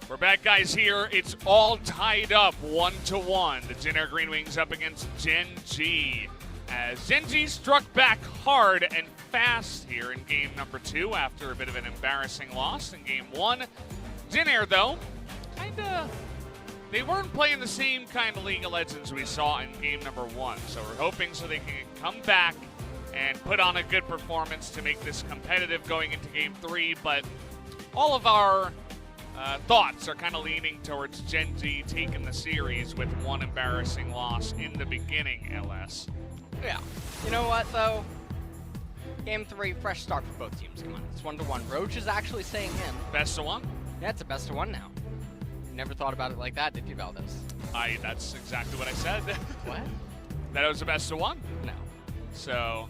We're back, guys, here. It's all tied up 1-1. The Jin Air Greenwings up against GenG. As GenG struck back hard and fast here in game number 2 after a bit of an embarrassing loss in game 1. Jin Air, though, they weren't playing the same kind of League of Legends we saw in game number 1. So we're hoping so they can come back and put on a good performance to make this competitive going into game 3. But all of our thoughts are kind of leaning towards GenG taking the series with one embarrassing loss in the beginning, LS. Yeah. You know what, though? Game 3, fresh start for both teams. Come on, it's 1-1. Roach is actually staying in. Best of 1? Yeah, it's a best of 1 now. You never thought about it like that, did you, Valdez? That's exactly what I said. What? That it was a best of 1? No. So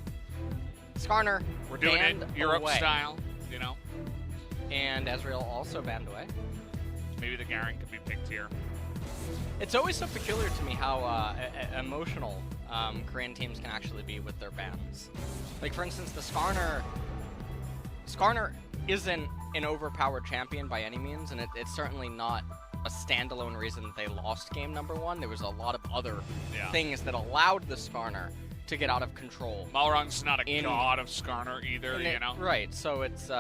Skarner, we're doing it Europe away. style, you know? And Ezreal also banned away. Maybe the Garen could be picked here. It's always so peculiar to me how emotional Korean teams can actually be with their bans. Like, for instance, the Skarner isn't an overpowered champion by any means, and it's certainly not a standalone reason that they lost game number 1. There was a lot of other things that allowed the Skarner to get out of control. Malrang's not a god of Skarner either, you know? Right, so it's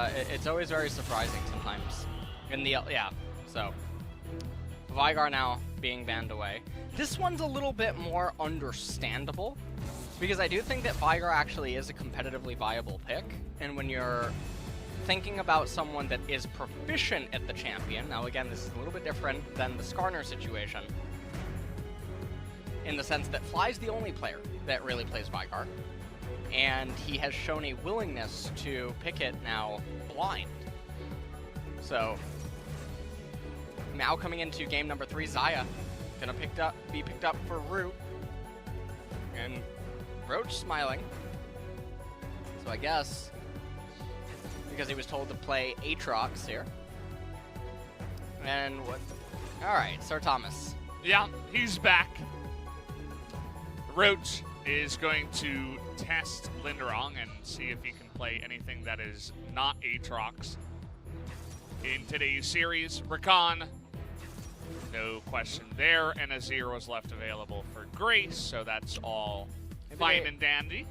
always very surprising sometimes. So FLICKR now being banned away. This one's a little bit more understandable, because I do think that FLICKR actually is a competitively viable pick, and when you're thinking about someone that is proficient at the champion, now again, this is a little bit different than the Skarner situation, in the sense that Fly's the only player that really plays FLICKR, and he has shown a willingness to pick it now blind. So now coming into game number 3, Xayah gonna be picked up for Root, and Roach smiling. So I guess because he was told to play Aatrox here. And what? All right, Sir Thomas. Yeah, he's back. Roach is going to test Lindarang and see if he can play anything that is not Aatrox in today's series. Rakan, no question there, and Azir was left available for Grace, so that's all fine and dandy.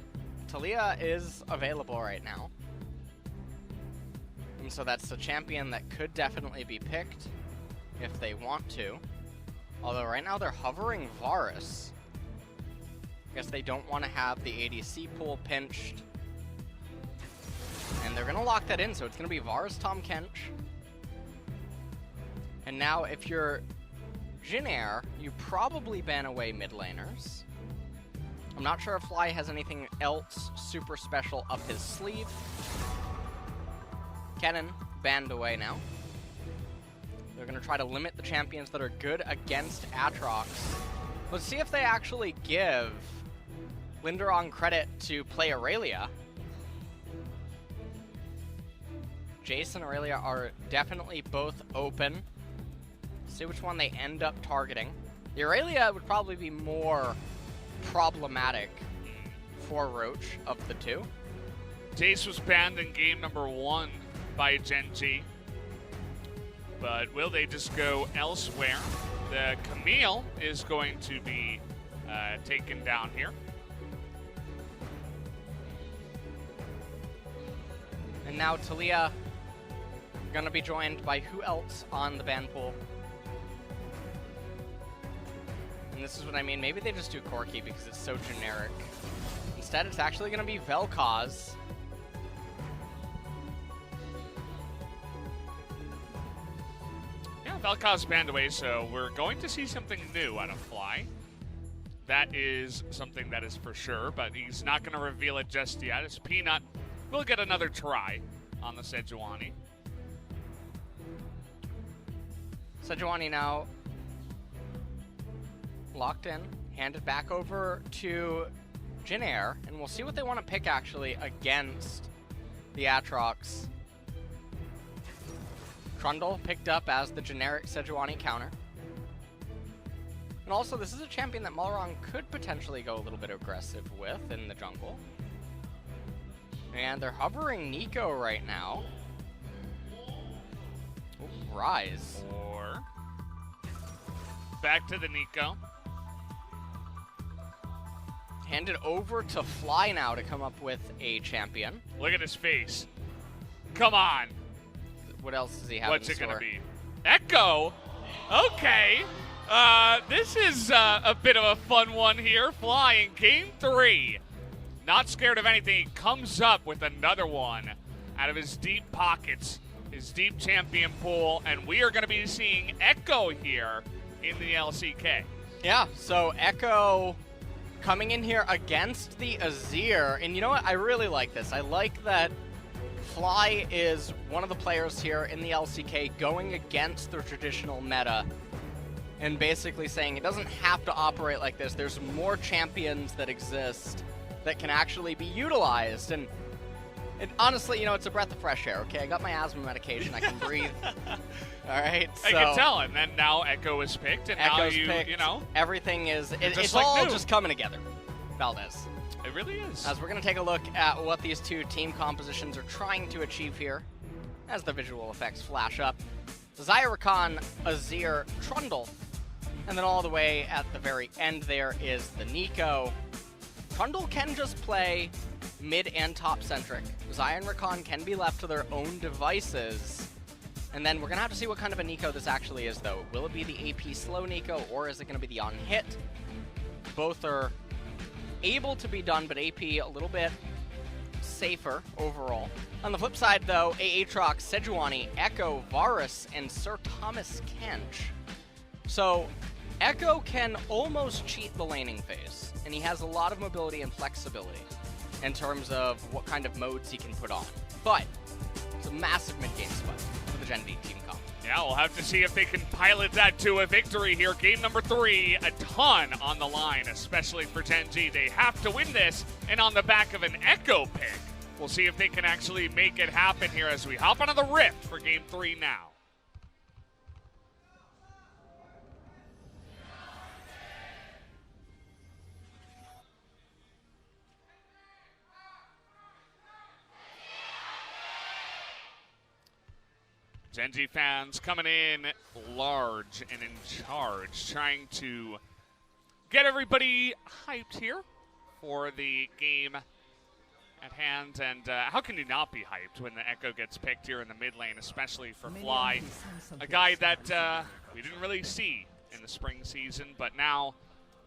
Taliyah is available right now, and so that's a champion that could definitely be picked if they want to. Although right now they're hovering Varus. Guess they don't want to have the ADC pool pinched. And they're going to lock that in, so it's going to be Varus, Tahm Kench. And now if you're Jin Air, you probably ban away mid laners. I'm not sure if Fly has anything else super special up his sleeve. Kellin banned away now. They're going to try to limit the champions that are good against Aatrox. Let's see if they actually give Lindarang credit to play Aurelia. Jace and Aurelia are definitely both open. See which one they end up targeting. The Aurelia would probably be more problematic for Roach of the two. Jace was banned in game number 1 by GenG. But will they just go elsewhere? The Camille is going to be taken down here. And now Taliyah gonna be joined by who else on the ban pool? And this is what I mean, maybe they just do Corki because it's so generic. Instead, it's actually gonna be Vel'Koz. Yeah, Vel'Koz banned away, so we're going to see something new out of Fly. That is something that is for sure, but he's not going to reveal it just yet. As Peanut will get another try on the Sejuani. Sejuani now locked in, handed back over to Jin Air, and we'll see what they want to pick actually against the Aatrox. Trundle picked up as the generic Sejuani counter. And also, this is a champion that Malrang could potentially go a little bit aggressive with in the jungle. And they're hovering Nico right now. Ooh, Rise. Or back to the Nico. Hand it over to Fly now to come up with a champion. Look at his face. Come on. What else does he have What's in it going to store? be? Echo. Okay. This is a bit of a fun one here. Fly in game 3. Not scared of anything. He comes up with another one out of his deep pockets, his deep champion pool, and we are going to be seeing Echo here in the LCK. Yeah, so Echo coming in here against the Azir, and you know what? I really like this. I like that Fly is one of the players here in the LCK going against the traditional meta and basically saying it doesn't have to operate like this. There's more champions that exist that can actually be utilized, and honestly, you know, it's a breath of fresh air, okay? I got my asthma medication, I can breathe. All right, so I can tell, and then now Echo is picked, and Echo's now picked. you know. Everything is, it's like all new. just coming together, Valdez. It really is. As we're going to take a look at what these two team compositions are trying to achieve here as the visual effects flash up. Zyrakan, Azir, Trundle, and then all the way at the very end there is the Nico. Trundle can just play mid and top centric. Zy and Rakan can be left to their own devices. And then we're going to have to see what kind of a Nico this actually is, though. Will it be the AP slow Nico, or is it going to be the on-hit? Both are able to be done, but AP a little bit safer overall. On the flip side, though, Aatrox, Sejuani, Echo, Varus, and Sir Thomas Kench. So Echo can almost cheat the laning phase, and he has a lot of mobility and flexibility in terms of what kind of modes he can put on. But it's a massive mid-game spot for the GenG team comp. Yeah, we'll have to see if they can pilot that to a victory here. Game number 3, a ton on the line, especially for GenG. They have to win this, and on the back of an Echo pick. We'll see if they can actually make it happen here as we hop onto the Rift for Game 3 now. GenG fans coming in large and in charge, trying to get everybody hyped here for the game at hand. And how can you not be hyped when the Echo gets picked here in the mid lane, especially for Fly, a guy that we didn't really see in the spring season, but now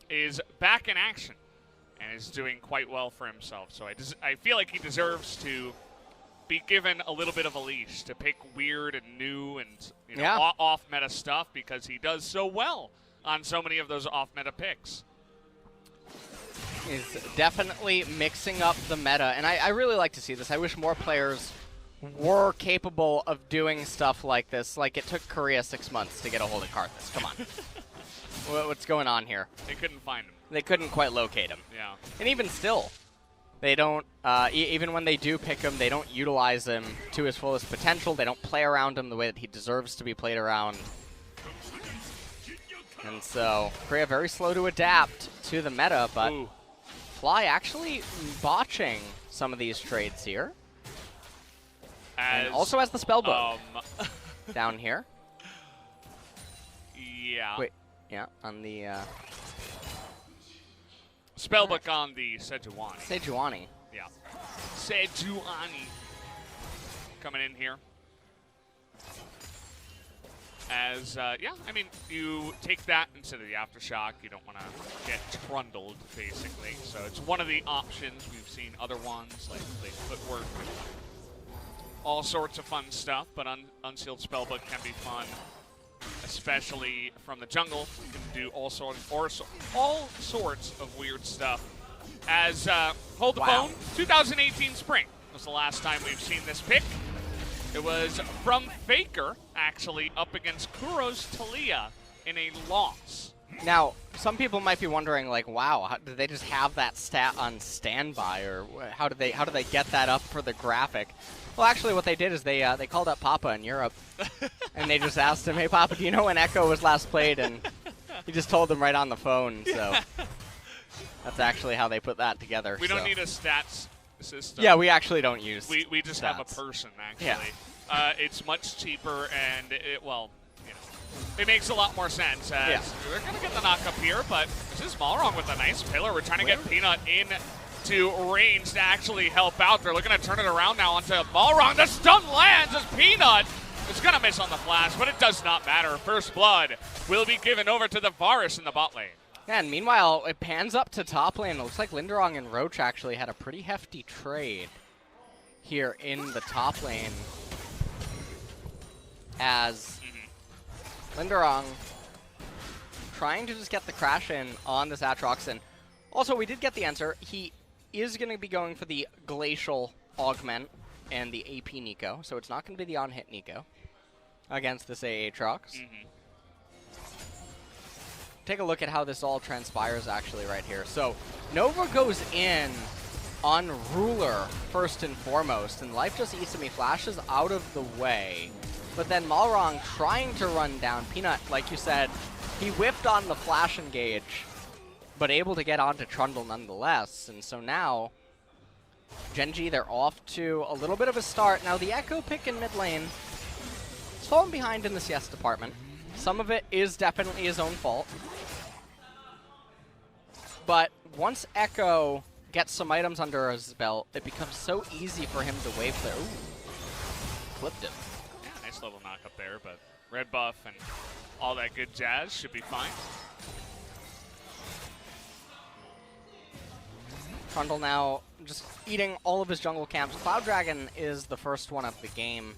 is back in action and is doing quite well for himself. So I feel like he deserves to be given a little bit of a leash to pick weird and new and off-meta stuff, because he does so well on so many of those off-meta picks. He's definitely mixing up the meta, and I really like to see this. I wish more players were capable of doing stuff like this. Like, it took Korea 6 months to get a hold of Karthus. Come on. What's going on here? They couldn't find him. They couldn't quite locate him. Yeah. And even still, they don't, even when they do pick him, they don't utilize him to his fullest potential. They don't play around him the way that he deserves to be played around. And so, Korea very slow to adapt to the meta, but Ooh. Fly actually botching some of these trades here. And also has the spellbook down here. Yeah. Wait, yeah, on the Spellbook on the Sejuani. Sejuani. Yeah. Sejuani coming in here. As, yeah, I mean, you take that instead of the Aftershock. You don't want to get trundled, basically. So it's one of the options. We've seen other ones, like footwork and all sorts of fun stuff. But Unsealed Spellbook can be fun, especially from the jungle. You can do all sorts of weird stuff. As, hold the phone, 2018 spring was the last time we've seen this pick. It was from FLICKR, actually, up against Kuro's Talia in a loss. Now, some people might be wondering, like, wow, did they just have that stat on standby, or how did they get that up for the graphic? Well, actually, what they did is they called up Papa in Europe, and they just asked him, hey, Papa, do you know when Echo was last played? And he just told them right on the phone, so that's actually how they put that together. We don't need a stats system. Yeah, we actually don't use We just stats. have a person, actually. Yeah. It's much cheaper, and well, you know, it makes a lot more sense. As we're going to get the knock up here, but this is Malrang with a nice pillar. We're trying to get Peanut into range to actually help out. They're looking to turn it around now onto Malrang. The stun lands as Peanut is going to miss on the flash, but it does not matter. First blood will be given over to the Varus in the bot lane. And meanwhile, it pans up to top lane. It looks like Lindarang and Roach actually had a pretty hefty trade here in the top lane. As Lindarang trying to just get the crash in on this Aatrox. And also, we did get the answer. He is going to be going for the Glacial Augment and the AP Nico. So it's not going to be the on-hit Nico against this Aatrox. Take a look at how this all transpires actually right here. So Nova goes in on Ruler first and foremost, and Life Just Eats Me flashes out of the way. But then Malrang trying to run down Peanut, like you said, he whiffed on the flash engage, but able to get onto Trundle nonetheless. And so now, GenG, they're off to a little bit of a start. Now the Echo pick in mid lane is falling behind in the CS department. Some of it is definitely his own fault. But once Echo gets some items under his belt, it becomes so easy for him to wave there. Ooh, clipped him. Yeah, nice little knock up there, but red buff and all that good jazz should be fine. Trundle now just eating all of his jungle camps. Cloud Dragon is the first one of the game.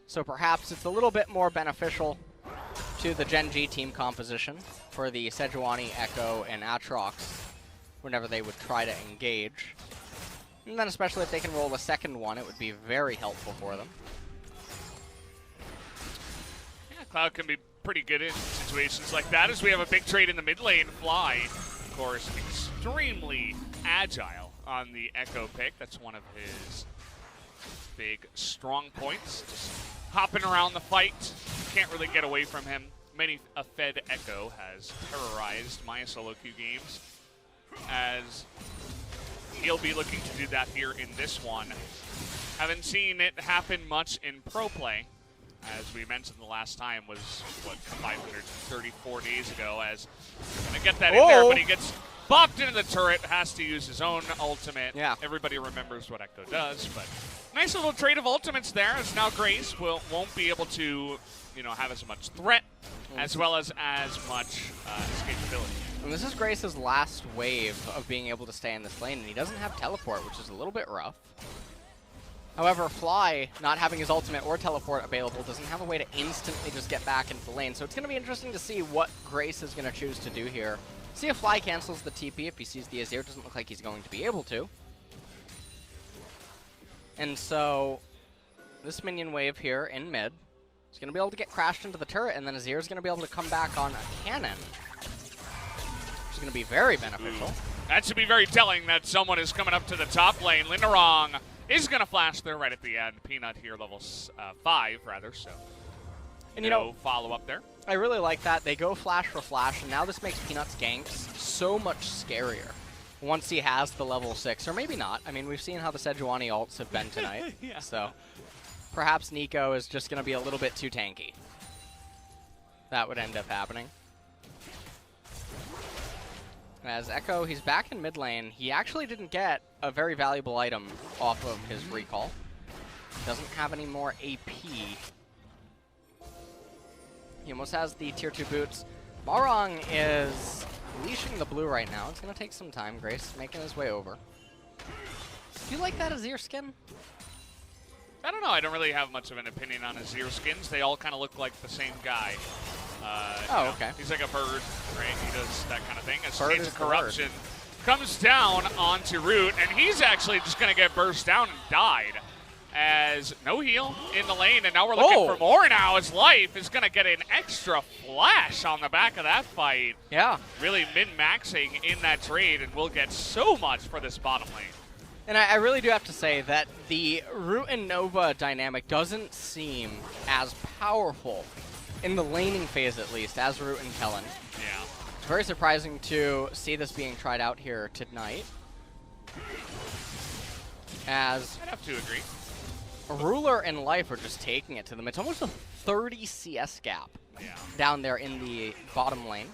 So perhaps it's a little bit more beneficial to the GenG team composition for the Sejuani, Echo, and Aatrox whenever they would try to engage. And then especially if they can roll a second one, it would be very helpful for them. Yeah, Cloud can be pretty good in situations like that, as we have a big trade in the mid lane. Fly, of course, extremely agile on the Echo pick. That's one of his big strong points. Just hopping around the fight. Can't really get away from him. Many a fed Echo has terrorized my solo queue games, as he'll be looking to do that here in this one. Haven't seen it happen much in pro play, as we mentioned the last time was, what, 534 days ago, as gonna get that in there, but he gets bopped into the turret, has to use his own ultimate. Yeah. Everybody remembers what Echo does, but nice little trade of ultimates there, as now Grace won't be able to, have as much threat as well as much escapability. And this is Grace's last wave of being able to stay in this lane, and he doesn't have teleport, which is a little bit rough. However, Fly, not having his ultimate or teleport available, doesn't have a way to instantly just get back into the lane. So it's going to be interesting to see what Grace is going to choose to do here. See if Fly cancels the TP if he sees the Azir. Doesn't look like he's going to be able to. And so this minion wave here in mid is going to be able to get crashed into the turret, and then Azir is going to be able to come back on a cannon, which is going to be very beneficial. That should be very telling that someone is coming up to the top lane. Lindarang is going to flash there right at the end. Peanut here, level 5, rather, so and no follow-up there. I really like that. They go flash for flash, and now this makes Peanut's ganks so much scarier once he has the level 6, or maybe not. I mean, we've seen how the Sejuani ults have been tonight, yeah. So perhaps Nico is just going to be a little bit too tanky. That would end up happening. As Echo, he's back in mid lane. He actually didn't get a very valuable item off of his recall. Doesn't have any more AP. He almost has the tier 2 boots. Malrang is leashing the blue right now. It's going to take some time. Grace making his way over. Do you like that Azir skin? I don't know. I don't really have much of an opinion on Azir skins. They all kind of look like the same guy. Okay. He's like a bird, right? He does that kind of thing. As Bird Shades is of the Corruption comes down onto Root, and he's actually just going to get burst down and died. As no heal in the lane, and now we're looking for more now, as Life is going to get an extra flash on the back of that fight. Yeah. Really min-maxing in that trade, and we'll get so much for this bottom lane. And I really do have to say that the Root and Nova dynamic doesn't seem as powerful in the laning phase, at least, as Root and Kellin. Yeah. It's very surprising to see this being tried out here tonight. As I'd have to agree. Ruler and Life are just taking it to them. It's almost a 30 CS gap down there in the bottom lane.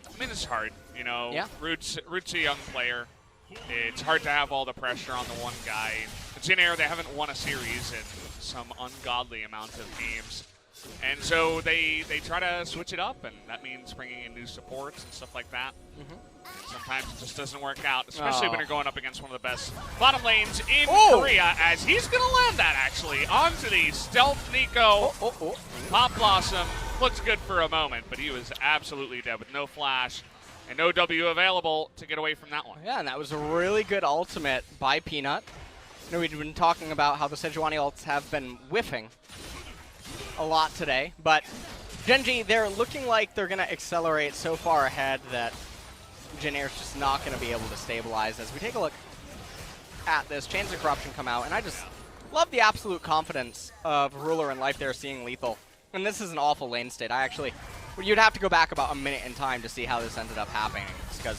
I mean, it's hard, you know. Yeah. Root's a young player. It's hard to have all the pressure on the one guy. Jin Air, they haven't won a series in some ungodly amount of games. And so they try to switch it up, and that means bringing in new supports and stuff like that. And sometimes it just doesn't work out, especially when you're going up against one of the best bottom lanes in Korea, as he's going to land that, actually, onto the stealth Nico. Pop Blossom looked good for a moment, but he was absolutely dead with no flash and no W available to get away from that one. Yeah, and that was a really good ultimate by Peanut. You know, we've been talking about how the Sejuani ults have been whiffing a lot today, but GenG, they're looking like they're going to accelerate so far ahead that Jin Air's just not going to be able to stabilize. As we take a look at this, Chains of Corruption come out, and I just love the absolute confidence of Ruler and Life there seeing lethal. And this is an awful lane state. You'd have to go back about a minute in time to see how this ended up happening, because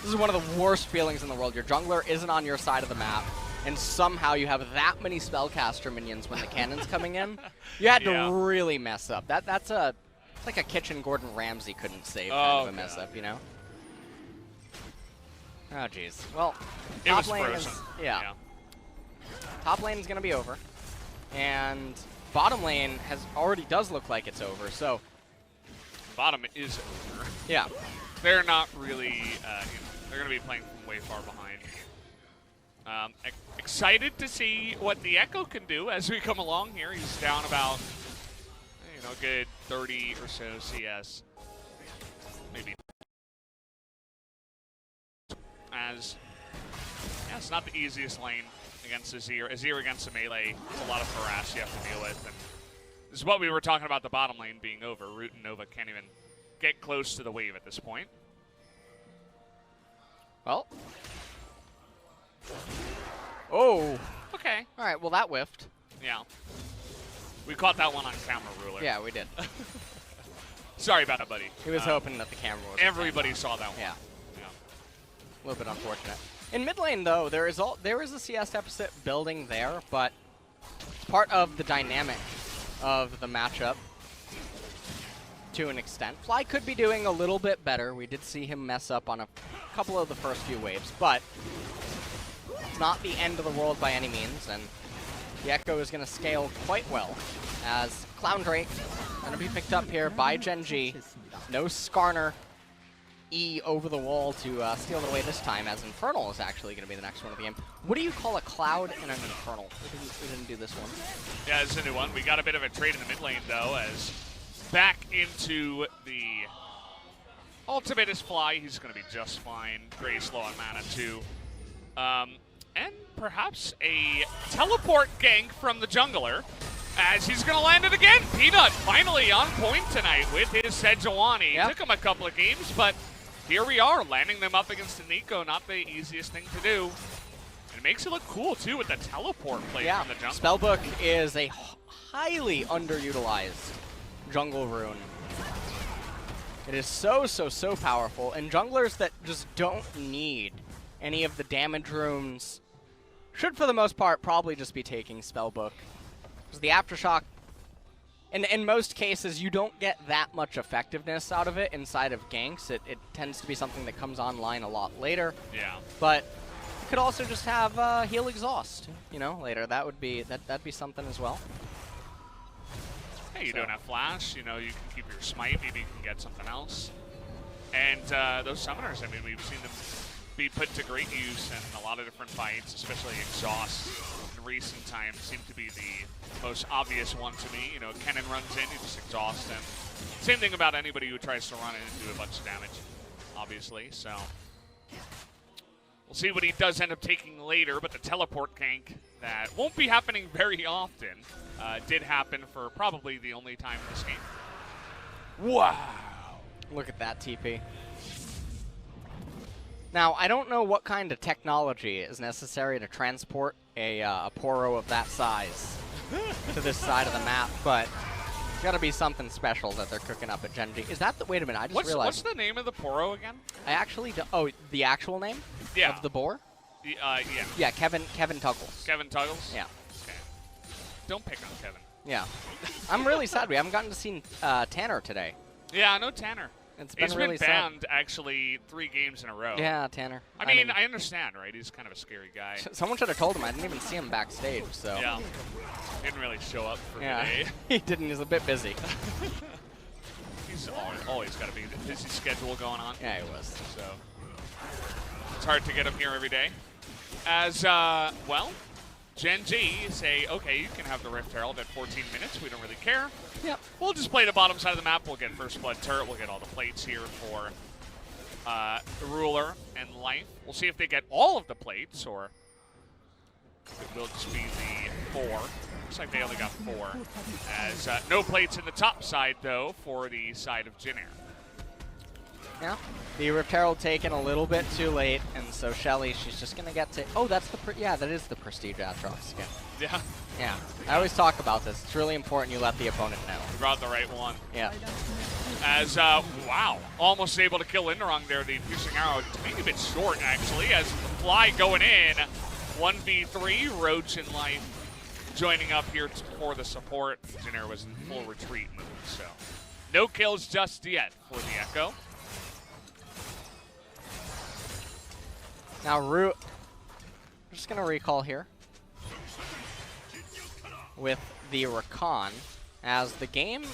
this is one of the worst feelings in the world. Your jungler isn't on your side of the map, and somehow you have that many spellcaster minions when the cannon's coming in. You had to really mess up. That's like a kitchen Gordon Ramsay couldn't save kind of a mess up, you know? Oh, jeez. Well, top lane is, top lane is going to be over, and bottom lane does look like it's over, so. Bottom is over. Yeah. They're not really, they're going to be playing from way far behind. Excited to see what the Echo can do as we come along here. He's down about, you know, a good 30 or so CS. Maybe. As, yeah, it's not the easiest lane against Azir. Azir against a melee, it's a lot of harass you have to deal with. And this is what we were talking about, the bottom lane being over. Root and Nova can't even get close to the wave at this point. Well. Oh. Okay. All right, well, that whiffed. Yeah. We caught that one on camera, Ruler. Yeah, we did. Sorry about it, buddy. He was hoping that the camera was. Everybody saw that one. Yeah. A little bit unfortunate. In mid lane, though, there is a CS deficit building there, but it's part of the dynamic of the matchup to an extent. Fly could be doing a little bit better. We did see him mess up on a couple of the first few waves, but it's not the end of the world by any means, and the Echo is going to scale quite well as Clown Drake going to be picked up here by GenG. No Skarner E over the wall to steal it away this time, as Infernal is actually going to be the next one of the game. What do you call a Cloud and an Infernal? We didn't do this one. Yeah, it's a new one. We got a bit of a trade in the mid lane, though, as back into the ultimate is Fly. He's going to be just fine. Gray's low on mana, too. And perhaps a teleport gank from the jungler, as he's going to land it again. Peanut finally on point tonight with his Sejuani. Took him a couple of games, but here we are, landing them up against the Nico. Not the easiest thing to do. And it makes it look cool, too, with the teleport play from the jungler. Spellbook is a highly underutilized jungle rune. It is so powerful. And junglers that just don't need any of the damage runes should, for the most part, probably just be taking Spellbook. Because the Aftershock, in most cases, you don't get that much effectiveness out of it inside of ganks. It tends to be something that comes online a lot later. Yeah. But you could also just have heal exhaust, you know, later. That'd be something as well. Hey, you don't have flash, you know, you can keep your smite, maybe you can get something else. And those summoners, I mean, we've seen them be put to great use in a lot of different fights, especially exhaust in recent times seem to be the most obvious one to me. You know, Kellin runs in, you just exhaust him. Same thing about anybody who tries to run in and do a bunch of damage, obviously, so. We'll see what he does end up taking later, but the teleport gank that won't be happening very often did happen for probably the only time in this game. Wow. Look at that TP. Now, I don't know what kind of technology is necessary to transport a Poro of that size to this side of the map, but it's got to be something special that they're cooking up at GenG. Is that the... Wait a minute, I just realized... What's the name of the Poro again? I actually... Oh, the actual name? Yeah. Of the boar? Yeah. Yeah, Kevin Tuggles. Kevin Tuggles? Yeah. Okay. don't pick on Kevin. Yeah. I'm really sad we haven't gotten to see Tanner today. Yeah, no Tanner. He's been banned, actually, 3 games in a row. Yeah, Tanner. I mean, I understand, right? He's kind of a scary guy. Someone should have told him. I didn't even see him backstage, so. Yeah. Didn't really show up for yeah. today. He didn't. He's a bit busy. He's always got a busy schedule going on. Yeah, he was. So it's hard to get him here every day. As, well, GenG say, okay, you can have the Rift Herald at 14 minutes. We don't really care. Yep. We'll just play the bottom side of the map. We'll get First Blood Turret. We'll get all the plates here for the Ruler and Life. We'll see if they get all of the plates, or it will just be the 4. Looks like they only got 4. As no plates in the top side, though, for the side of Jin Air. Yeah. The Rift Herald taken a little bit too late, and so Shelly, she's just going to get to... Oh, that's the... Yeah, that is the Prestige Aatrox skin. Yeah. Yeah. I always talk about this. It's really important you let the opponent know. You brought the right one. Yeah. As, wow, almost able to kill Lindarang there. The piercing arrow maybe a bit short, actually, as the fly going in. 1v3, Roach and Life joining up here for the support. Jin Air was in full retreat mode, so no kills just yet for the Echo. Now, we're just going to recall here with the Rakan, as the game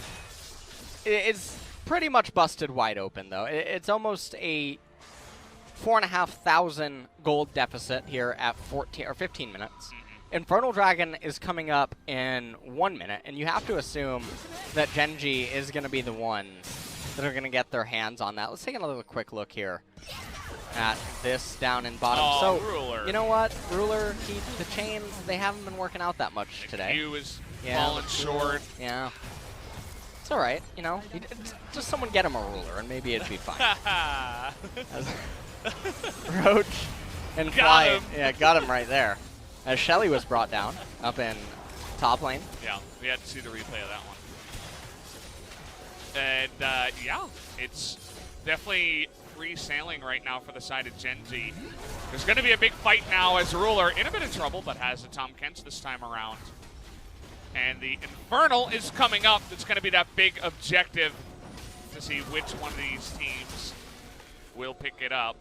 is pretty much busted wide open, though. It's almost a 4,500 gold deficit here at 14 or 15 minutes. Infernal Dragon is coming up in 1 minute, and you have to assume that GenG is going to be the ones that are going to get their hands on that. Let's take another quick look here at this down in bottom. Oh, so, Ruler. You know what? Ruler, the chains, they haven't been working out that much today. Q is falling short. Yeah. It's all right, you know. Just someone get him a Ruler, and maybe it'd be fine. Roach and Fly. Yeah, got him right there. As Shelly was brought down up in top lane. Yeah, we had to see the replay of that one. And, yeah, it's definitely free sailing right now for the side of GenG. There's going to be a big fight now as Ruler in a bit of trouble, but has the Tom Kents this time around. And the Infernal is coming up. It's going to be that big objective to see which one of these teams will pick it up.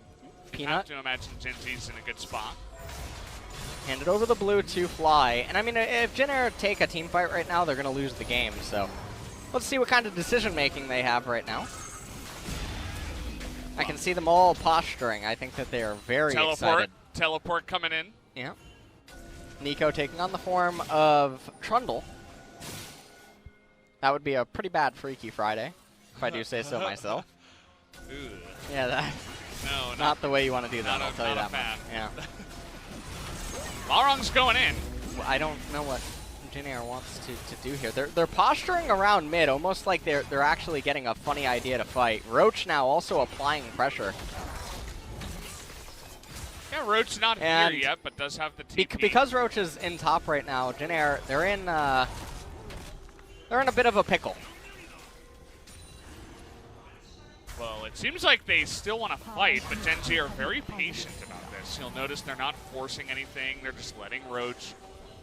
Peanut. I have to imagine GenG's in a good spot. Hand it over the blue to Fly. And I mean, if Jin Air take a team fight right now, they're going to lose the game. So let's see what kind of decision-making they have right now. I can see them all posturing. I think that they are very excited. Teleport coming in. Yeah. Nico taking on the form of Trundle. That would be a pretty bad Freaky Friday, if I do say so myself. Ooh. Yeah, that. No, not the way you want to do that. I'll tell you that much. Yeah. Malrang's going in. I don't know what Jin Air wants to do here. They're posturing around mid, almost like they're actually getting a funny idea to fight. Roach now also applying pressure. Yeah, Roach not here yet, but does have the TP. Because Roach is in top right now, Jin Air, they're in a bit of a pickle. Well, it seems like they still want to fight, but GenG are very patient about this. You'll notice they're not forcing anything. They're just letting Roach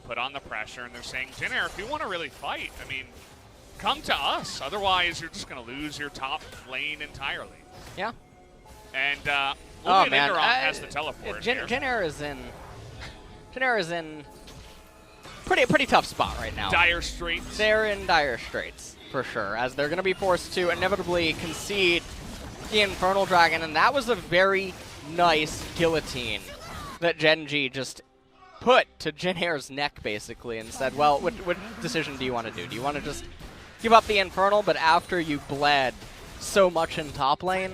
put on the pressure, and they're saying, Jin Air, if you want to really fight, I mean, come to us. Otherwise, you're just going to lose your top lane entirely. Yeah. And Lindarang has the teleport. Jin Air is in pretty tough spot right now. Dire straits. They're in dire straits, for sure, as they're going to be forced to inevitably concede the Infernal Dragon, and that was a very nice guillotine that GenG just put to Jin Air's neck, basically, and said, well, what decision do you want to do? Do you want to just give up the Infernal, but after you bled so much in top lane,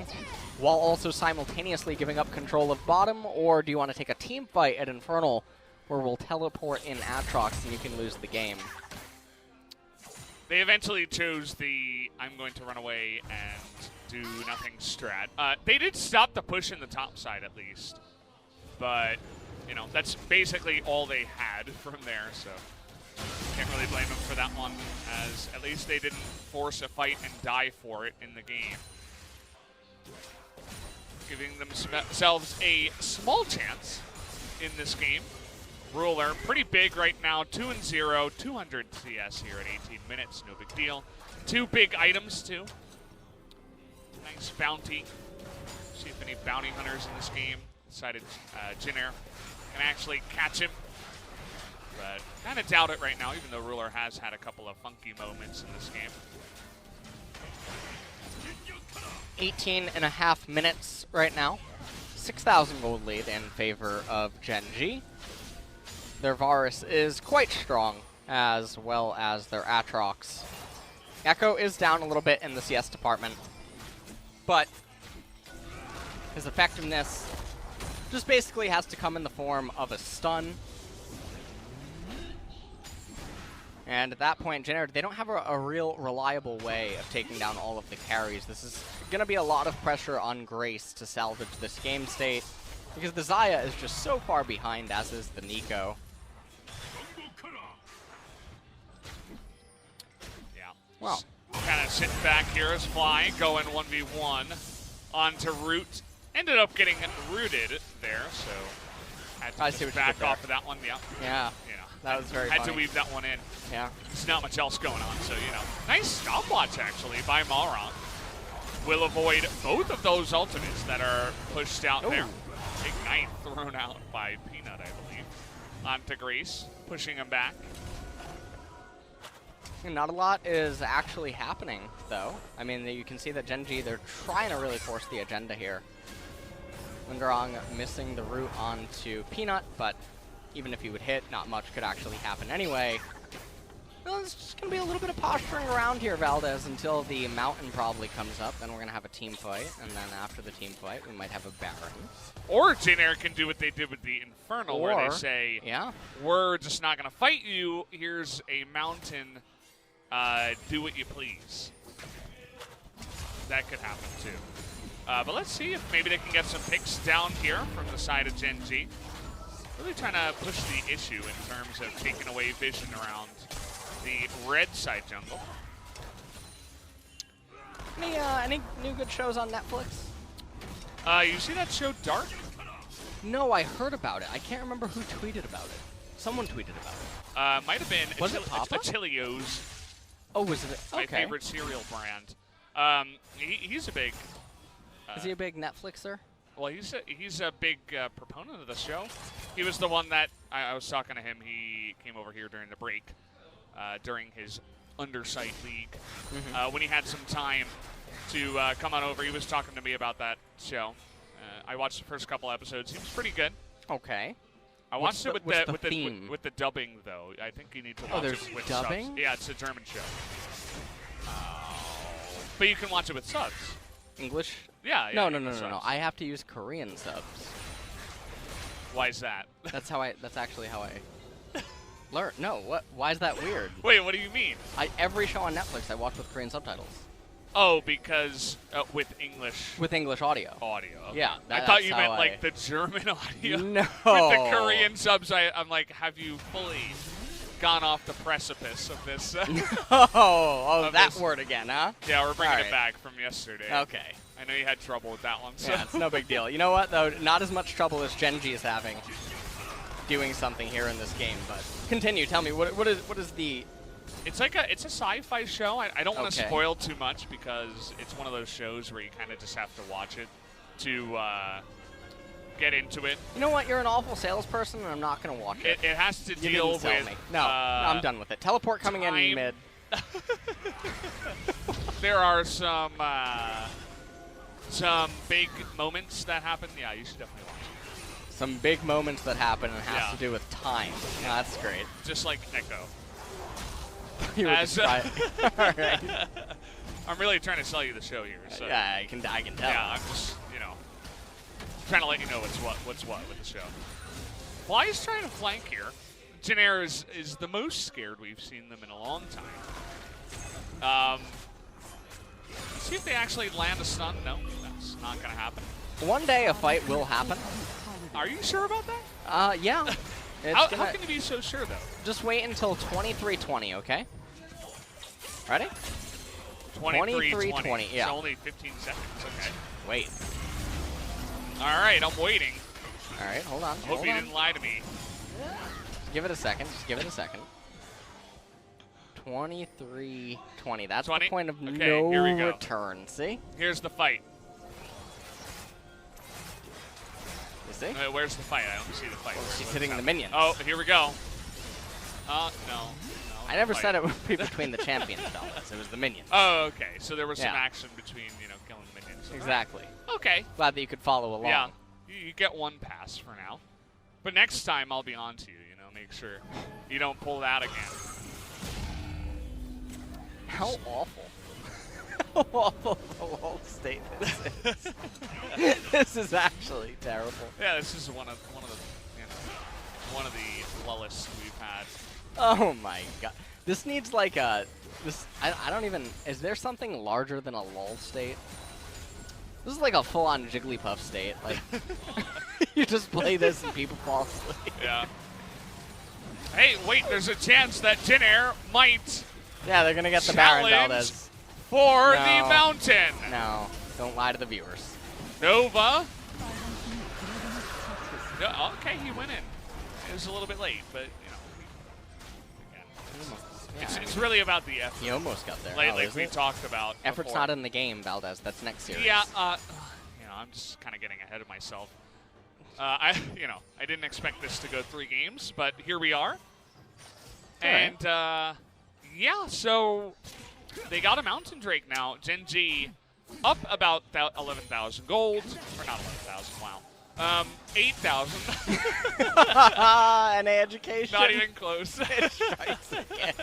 while also simultaneously giving up control of bottom, or do you want to take a team fight at Infernal where we'll teleport in Aatrox and you can lose the game? They eventually chose the I'm going to run away and do nothing strat. They did stop the push in the top side at least, but you know, that's basically all they had from there, so can't really blame them for that one, as at least they didn't force a fight and die for it in the game. Giving themselves a small chance in this game Ruler, pretty big right now, 2-0, 200 CS here at 18 minutes, no big deal. 2 big items too. Nice bounty. See if any bounty hunters in this game decided Jin Air can actually catch him. But kind of doubt it right now, even though Ruler has had a couple of funky moments in this game. 18.5 minutes right now. 6,000 gold lead in favor of GenG. Their Varus is quite strong, as well as their Aatrox. Echo is down a little bit in the CS department, but his effectiveness just basically has to come in the form of a stun. And at that point, Jin Air, they don't have a real reliable way of taking down all of the carries. This is going to be a lot of pressure on Grace to salvage this game state, because the Xayah is just so far behind, as is the Nico. Yeah. Wow. Kind of sitting back here as Fly going 1v1 onto Root. Ended up getting rooted there, so had to just back off of that one. Yeah. Yeah. You know, that was very Had funny. to weave that one in. Yeah. There's not much else going on, so, you know. Nice stopwatch, actually, by Malrang. Will avoid both of those ultimates that are pushed out there. Ignite thrown out by Peanut, I believe. Onto Grace, pushing him back. Not a lot is actually happening, though. I mean, you can see that GenG, they're trying to really force the agenda here. Lindarang missing the route onto Peanut, but even if he would hit, not much could actually happen anyway. Well, it's just going to be a little bit of posturing around here, Valdez, until the mountain probably comes up. Then we're going to have a team fight, and then after the team fight, we might have a Baron. Or Jin Air can do what they did with the Infernal, where they say, yeah, we're just not going to fight you. Here's a mountain. Do what you please. That could happen, too. But let's see if maybe they can get some picks down here from the side of GenG. Really trying to push the issue in terms of taking away vision around the red side jungle. Any new good shows on Netflix? You see that show Dark? No, I heard about it. I can't remember who tweeted about it. Someone tweeted about it. Might have been Was it Papa? Attilio's. Oh, was it? Okay. My favorite cereal brand. He's a big. Is he a big Netflixer? Well, he's a big proponent of the show. He was the one that I was talking to him. He came over here during the break, during his undersight league. When he had some time to come on over, he was talking to me about that show. I watched the first couple episodes. He was pretty good. Okay. I watched it with the the dubbing though. I think you need to watch Oh, there's it with dubbing? subs. Yeah, it's a German show. But you can watch it with subs. English? Yeah. No. Subs. I have to use Korean subs. Why is that? That's actually how I learn. No, what? Why is that weird? Wait, what do you mean? Every show on Netflix I watch with Korean subtitles. Oh, because with English. With English audio. Audio. Okay. Yeah. I thought you meant like the German audio. No. With the Korean subs, I'm like, have you fully gone off the precipice of this? That word again, huh? Yeah, we're bringing All it right. back from yesterday. Okay. I know you had trouble with that one. So. Yeah, it's no big deal. You know what, though? Not as much trouble as GenG is having doing something here in this game, but continue. Tell me, what is the... It's a sci-fi show. I don't want to Okay. spoil too much because it's one of those shows where you kind of just have to watch it to get into it. You know what? You're an awful salesperson, and I'm not going to watch it. It has to You deal didn't sell with. me. No, I'm done with it. Teleport coming in time. mid. There are some big moments that happen. Yeah, you should definitely watch it. Some big moments that happen and has Yeah. to do with time. Yeah, that's great. Just like Echo. You were As- just all right. I'm really trying to sell you the show here. So. Yeah, I can tell. Yeah, I'm just, trying to let you know what's what with the show. Fly's trying to flank here. Jin Air is the most scared we've seen them in a long time. See if they actually land a stun. No, that's not going to happen. One day a fight will happen. Are you sure about that? Yeah. How can you be so sure, though? Just wait until 23:20, okay? Ready? 23:20. yeah. It's only 15 seconds. Okay. Wait. All right, I'm waiting. All right, hold on. Hope you didn't lie to me. Give it a second. Just give it a second. 23-20. That's 20? the point of Okay, no here we go. return. See? Here's the fight. You see? Where's the fight? I don't see the fight. She's hitting the minions. Oh, here we go. No. I never said it would be between the champions, fellas. It was the minions. Oh, okay. So there was some Yeah. action between, killing the minions. Exactly. Okay. Glad that you could follow along. Yeah. You get one pass for now. But next time I'll be on to you, make sure you don't pull that again. How awful. How awful the whole state is. This is actually terrible. Yeah, this is one of the lowest we've had. Oh my god. This needs like a I don't even, is there something larger than a lull state? This is like a full-on Jigglypuff state. Like you just play this and people fall asleep. Yeah. Hey, wait, there's a chance that Jin Air might Yeah, they're gonna get the Baron challenge Valdez. for No. the mountain. No, don't lie to the viewers. Nova. No, okay, he went in. It was a little bit late, but again, it's really about the effort. He almost got there. Like we talked about. Effort's before. not in the game, Valdez. That's next series. Yeah, I'm just kind of getting ahead of myself. I didn't expect this to go 3 games, but here we are. And yeah, so they got a Mountain Drake now. GenG up about 11,000 gold, or not 11,000. Wow, 8,000. NA education. Not even close. It strikes again.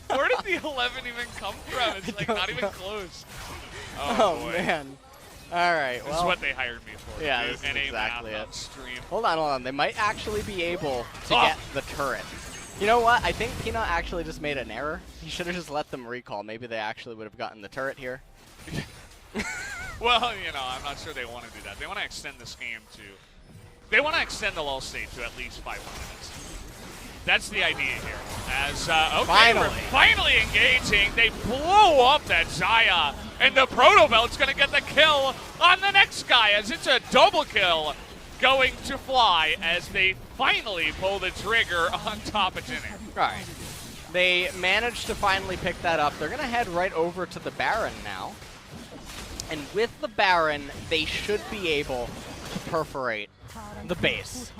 Where did the 11 even come from? It's like not even close. Oh boy. man. All right. This is what they hired me for. Yeah, to this do is NA exactly math it. on stream. Hold on. They might actually be able to get the turret. You know what? I think Peanut actually just made an error. He should have just let them recall. Maybe they actually would have gotten the turret here. Well, I'm not sure they want to do that. They want to extend this game to... They want to extend the lull state to at least 5 minutes. That's the idea here. As, okay, we're finally engaging. They blow up that Xayah, and the Proto Belt's going to get the kill on the next guy, as it's a double kill going to Fly, as they finally pull the trigger on top of Jin Air. All right. They managed to finally pick that up. They're going to head right over to the Baron now. And with the Baron, they should be able to perforate the base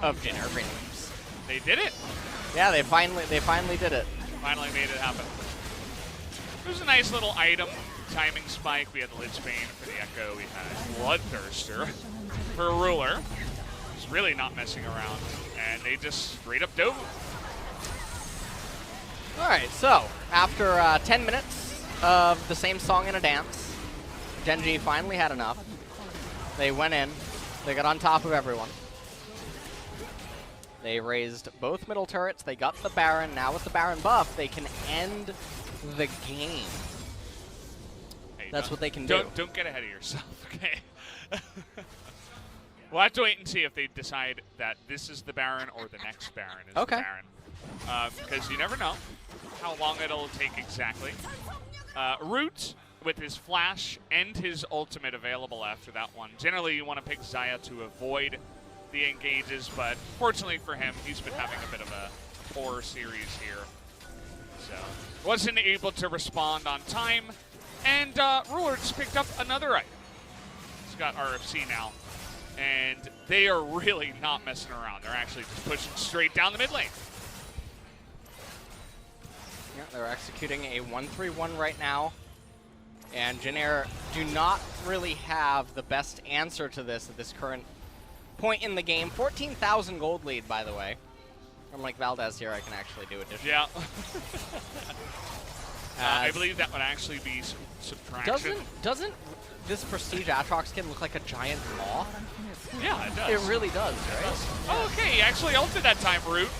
of Jin Air Greenwings. They did it. Yeah, they finally did it. Finally made it happen. It was a nice little item. Timing spike. We had the Lich Bane for the Echo. We had Bloodthirster for Ruler. He's really not messing around. And they just straight up dove. All right, so after 10 minutes of the same song and a dance, GenG finally had enough. They went in. They got on top of everyone. They raised both middle turrets. They got the Baron. Now with the Baron buff, they can end the game. Hey, That's what they can do. Don't get ahead of yourself, okay? We'll have to wait and see if they decide that this is the Baron or the next Baron is the Baron. Because you never know how long it'll take exactly. Root with his flash and his ultimate available after that one. Generally, you want to pick Xayah to avoid the engages, but fortunately for him, he's been having a bit of a poor series here. So, wasn't able to respond on time, and Ruler just picked up another item. He's got RFC now, and they are really not messing around. They're actually just pushing straight down the mid lane. Yeah, they're executing a 1-3-1 right now. And Jin Air do not really have the best answer to this at this current point in the game. 14,000 gold lead, by the way. Unlike Valdez here, I can actually do addition. Yeah. I believe that would actually be subtraction. Doesn't this Prestige Aatrox skin look like a giant maw? Yeah, it does. It really does, right? Oh, okay, he actually ulted that time, Root.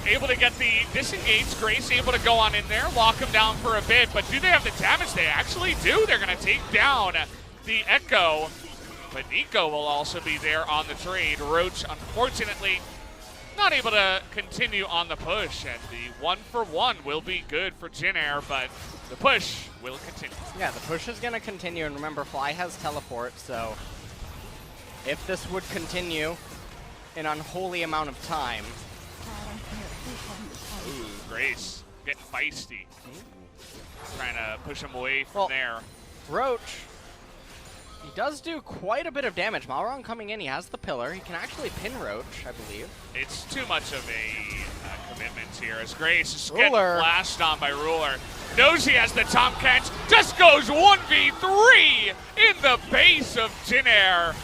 Able to get the disengage. Grace able to go on in there, lock him down for a bit, but do they have the damage? They actually do. They're going to take down the Echo, but Nico will also be there on the trade. Roach, unfortunately, not able to continue on the push, and the 1-for-1 will be good for Jin Air, but the push will continue. Yeah, the push is going to continue, and remember, Fly has teleport, so if this would continue an unholy amount of time. Ooh, Grace getting feisty. Trying to push him away from there. Roach, he does do quite a bit of damage. Malrang coming in, he has the pillar. He can actually pin Roach, I believe. It's too much of a commitment here as Grace is Ruler. getting flashed on by Ruler. Knows he has the Tom catch, just goes 1v3 in the base of Jin Air.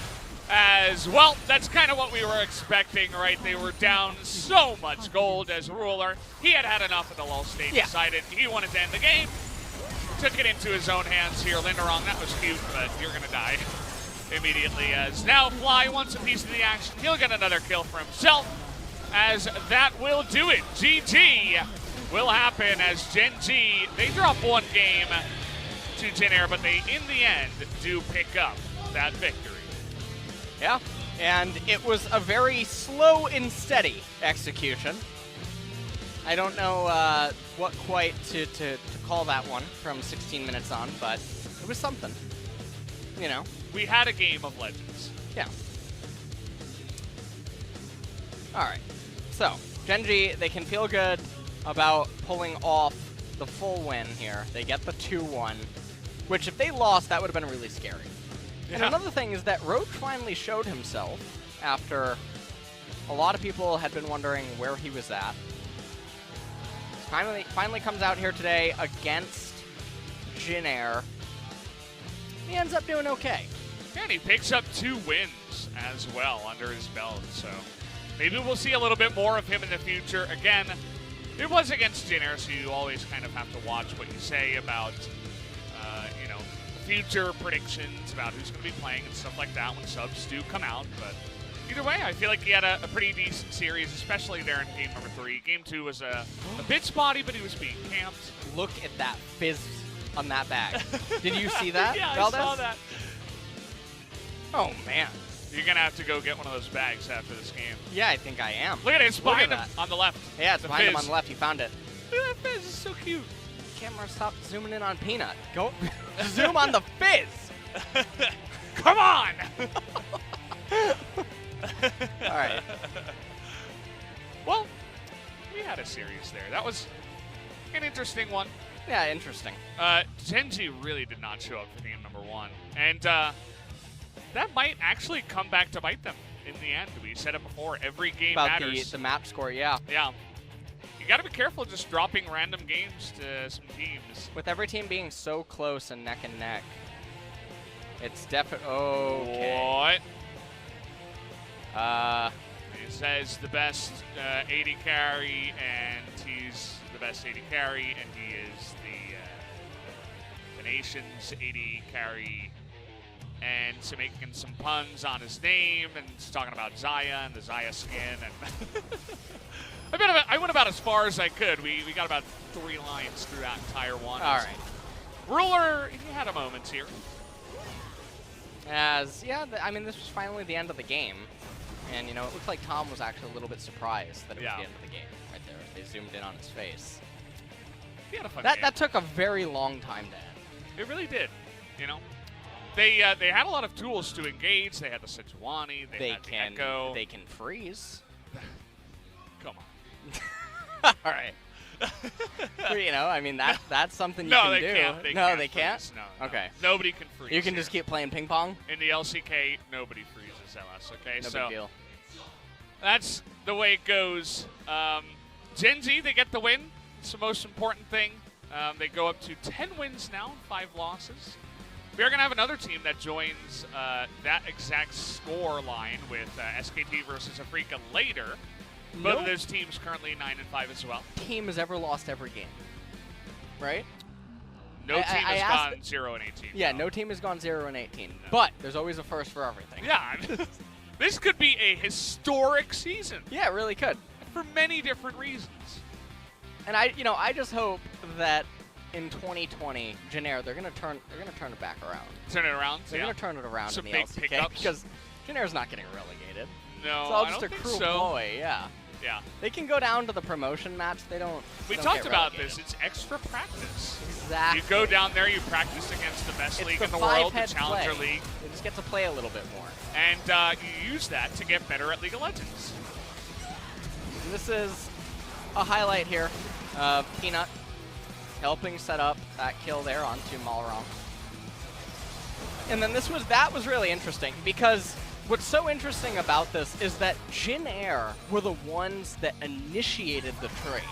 As well, that's kind of what we were expecting, right? They were down so much gold as Ruler. He had had enough at the lull stage, decided he wanted to end the game. Took it into his own hands here. Lindarang, that was cute, but you're going to die immediately as now Fly wants a piece of the action. He'll get another kill for himself as that will do it. GG will happen as GenG, they drop one game to Jin Air, but they, in the end, do pick up that victory. Yeah, and it was a very slow and steady execution. I don't know what quite to call that one from 16 minutes on, but it was something, you know. We had a game of Legends. Yeah. All right, so GenG, they can feel good about pulling off the full win here. They get the 2-1, which if they lost, that would have been really scary. Yeah. And another thing is that Roach finally showed himself after a lot of people had been wondering where he was at. Finally comes out here today against Jin Air. He ends up doing okay. Yeah, and he picks up 2 wins as well under his belt, so maybe we'll see a little bit more of him in the future. Again, it was against Jin Air, so you always kind of have to watch what you say about, you know, future predictions about who's going to be playing and stuff like that when subs do come out. But either way, I feel like he had a pretty decent series, especially there in game number 3. Game 2 was a bit spotty, but he was being camped. Look at that fizz on that bag. Did you see that, Yeah, Valdez? I saw that. Oh, man. You're going to have to go get one of those bags after this game. Yeah, I think I am. Look at it, it's Look behind at him that. on the left. Yeah, it's The behind him fizz. on the left. He found it. Look at that fizz, it's so cute. Camera, stop zooming in on Peanut. Go zoom on the fizz. Come on! All right. Well, we had a series there. That was an interesting one. Yeah, interesting. GenG really did not show up for game number 1. And that might actually come back to bite them in the end. We said it before, every game About matters. the map score, yeah. Yeah. You got to be careful just dropping random games to some teams. With every team being so close and neck and neck, it's definitely okay. What? He says the best 80 carry, and he's the best 80 carry, and he is the nation's 80 carry. And so making some puns on his name, and he's talking about Xayah and the Xayah skin, and I went about as far as I could. We got about 3 lines through that entire one. All right. Ruler, he had a moment here. I mean, this was finally the end of the game. And, you know, it looked like Tom was actually a little bit surprised that it was the end of the game right there. They zoomed in on his face. He had a fun game. That took a very long time to end. It really did, you know. They had a lot of tools to engage. They had the Sejuani, they had the Echo. They can freeze. Come on. All right. You know, I mean, that's something you No, can they do. can't. They No, can't they can't? freeze. No. Okay. Nobody can freeze. You can here. just keep playing ping pong? In the LCK, nobody freezes LS, okay? No so big deal. that's the way it goes. GenG, they get the win. It's the most important thing. They go up to 10 wins now, 5 losses. We are going to have another team that joins that exact score line with SKT versus Afrika later. Both of those teams currently 9-5 as well. Team has ever lost every game, right? No team has gone 0-18. Yeah, no team has gone 0-18. No. But there's always a first for everything. Yeah, I mean, this could be a historic season. Yeah, it really could. For many different reasons. And I just hope that in 2020, Jin Air, they're gonna turn it back around. Turn it around. They're gonna turn it around Some in the big LCK pickups. because Jin Air's not getting relegated. No, it's all I just don't a think cruel so. ploy, yeah. Yeah. They can go down to the promotion match. They don't. We talked about this. It's extra practice. Exactly. You go down there, you practice against the best league in the world, the Challenger League. You just get to play a little bit more. And you use that to get better at League of Legends. And this is a highlight here of Peanut helping set up that kill there onto Malrang. And then that was really interesting because what's so interesting about this is that Jin Air were the ones that initiated the trade.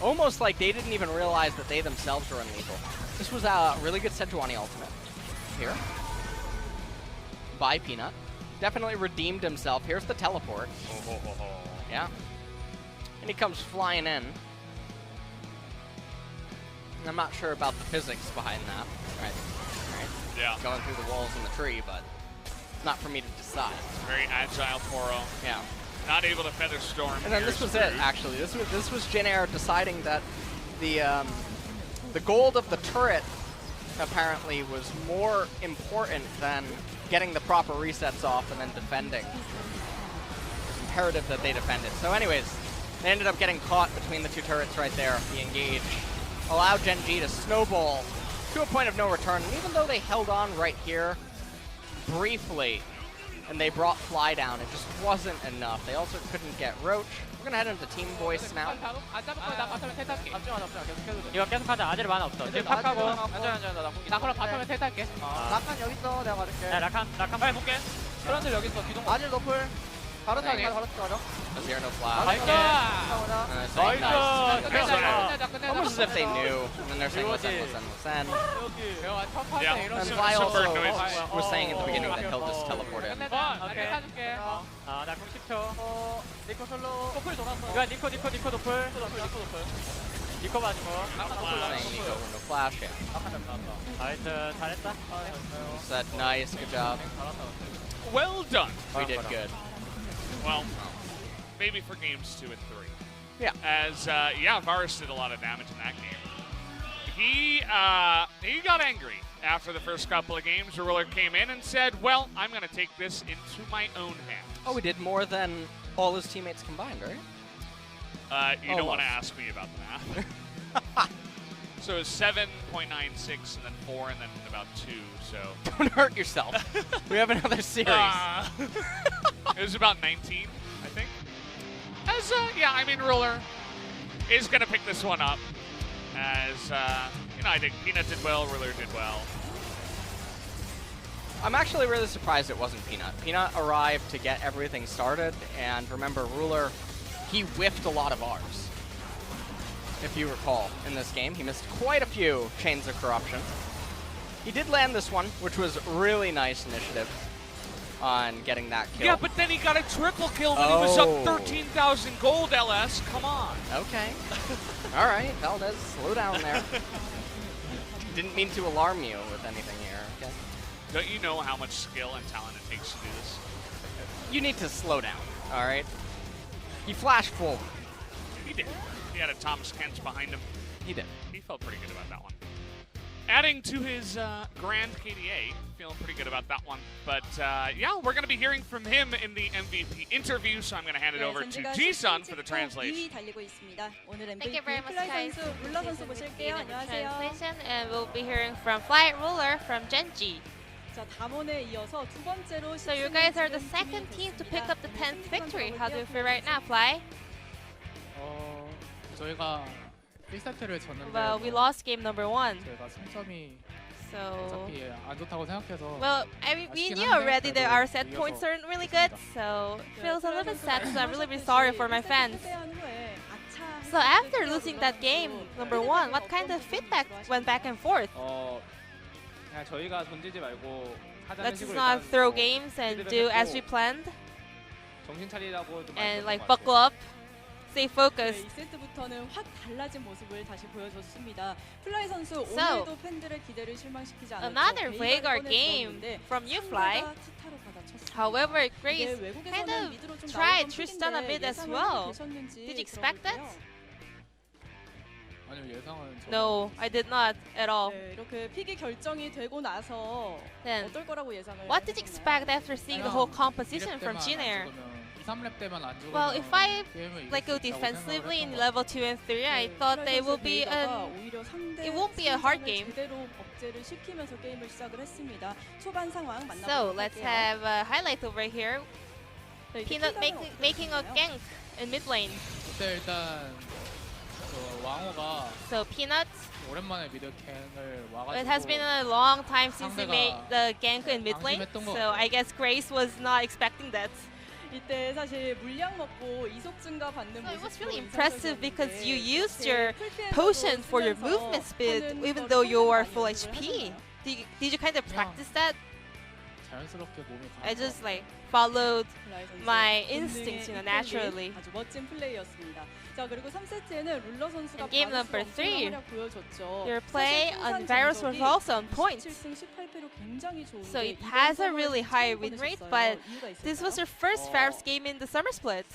Almost like they didn't even realize that they themselves were unlethal. This was a really good Sejuani ultimate here by Peanut. Definitely redeemed himself. Here's the teleport. Yeah. And he comes flying in. I'm not sure about the physics behind that. Right. Yeah. Going through the walls in the tree, but not for me to decide. Very agile Poro. Yeah. Not able to feather storm. And then this was it, actually. This was Jin Air deciding that the gold of the turret apparently was more important than getting the proper resets off and then defending. It's imperative that they defend it. So anyways, they ended up getting caught between the two turrets right there. The engage allowed GenG to snowball to a point of no return. And even though they held on right here briefly, and they brought Fly down, it just wasn't enough. They also couldn't get Roach. We're gonna head into team voice now. 이거 계속 하자. 아직 많아 없어. 지금 탑하고. 나 그럼 바텀에 탈탈게. 라칸 여기 있어. 내가 맞을게. 야 라칸 빨리 볼게. 트런들 여기 있어. 뒤동. 아질 너플. 바로 타게. 바로 타죠. Zero no flash. Almost as if they knew. And then they're saying listen. Yeah. And Some Fly also bird noise. was saying at the beginning that he'll just teleport in. 오케이. 나 그럼 10초. 니코 솔로. 노플 돌았어. 이거 니코 노플. 니코 맞고. Saying Nico no flash. Yeah. 나이스 잘했다. Set nice. Good job. Well done. We did good. Well, maybe for games 2 and 3. Yeah. As, yeah, Varus did a lot of damage in that game. He got angry after the first couple of games. Ruler came in and said, well, I'm going to take this into my own hands. Oh, he did more than all his teammates combined, right? You don't want to ask me about the math. So it was 7.96 and then 4 and then about 2, so. Don't hurt yourself. We have another series. It was about 19, I think. As, yeah, I mean, Ruler is going to pick this one up. As, you know, I think Peanut did well, Ruler did well. I'm actually really surprised it wasn't Peanut. Peanut arrived to get everything started, and remember, Ruler, he whiffed a lot of Rs. If you recall, in this game. He missed quite a few Chains of Corruption. He did land this one, which was really nice initiative on getting that kill. Yeah, but then he got a triple kill when he was up 13,000 gold, LS. Come on. Okay. All right, Valdez, slow down there. Didn't mean to alarm you with anything here. Okay. Don't you know how much skill and talent it takes to do this? You need to slow down, all right? He flashed forward. He did. He had a Thomas Kent behind him. He did. He felt pretty good about that one. Adding to his grand KDA, feeling pretty good about that one. But yeah, we're going to be hearing from him in the MVP interview, so I'm going to hand it over to Ji-sun for the translation. Thank you very much, guys. Translation, and we'll be hearing from Flight Ruler from GenG. So you guys are the second team to pick up the 10th victory. How do you feel right now, Fly? 저희가 1세트를 졌는데 Well, we lost game number 1. 저희가 승점이 So, 어차피 안 좋다고 생각해서 well, I mean, we knew already that our set points aren't really good, so it feels a little bit sad, so I'm really sorry for my fans. So after losing that game, number 1, what kind of feedback went back and forth? 그냥 저희가 던지지 말고 Let's just not throw games and do as we planned, 정신 차리라고 좀 and like buckle up, stay focused. 이세트부터는 확 달라진 모습을 다시 보여줬습니다. 플라이 선수 오늘도 팬들의 기대를 실망시키지 않았죠. Another FLICKR game from you, Fly. However, Grace kind of tried Tristan a bit as well. Did you expect that? 아니요, 예상은 No, I did not at all. 이렇게 픽이 결정이 되고 나서 Then, 어떨 거라고 예상을 what did you expect after seeing the whole composition from Jin Air? 3렙 때만 안 죽으면 Well, if I 게임을 이길 like 수 go 있다고 defensively 생각을 in 했던 것 level 2 and 3, I thought they will be it won't be a hard game. 제대로 억제를 시키면서 게임을 시작을 했습니다. 초반 상황 So 만나보도록 let's 할게요. have a highlight over here. 자, 이제 Peanut 키가는 making a 어떻게 gank in mid lane. 그때 일단 그 왕호가 So Peanut, 오랜만에 미드 갱을 와가지고 it has been a long time since he made the gank in mid lane. 방심했던 것 So 같아요. I guess Grace was not expecting that. 이때 사실 물량 먹고 이속 증가 받는 So it was 모습도 really 인상적이었는데 impressive because you used 이렇게 your 풀피해서도 potion for your 쓰면서 movement speed 하는 even 거를 though you are 많이 full 연습을 HP. 하셨나요? Did you kind of practice that? 자연스럽게 몸이 I 가는 just 것 like followed 플라이 선수의 my 본능에 instincts, 이끌린 naturally. 아주 멋진 플레이였습니다. 자 그리고 3세트에는 룰러 선수가 In game number 바로스로 three, 엄청난 활약 보여줬죠. Your play on Varus was also on point. 7승 18패로 굉장히 좋은데 So it 이번 has a 서버에서 really 처음 high win rate, 보내셨어요. but 이유가 this was 있을까요? your first Varus game in the Summer Split.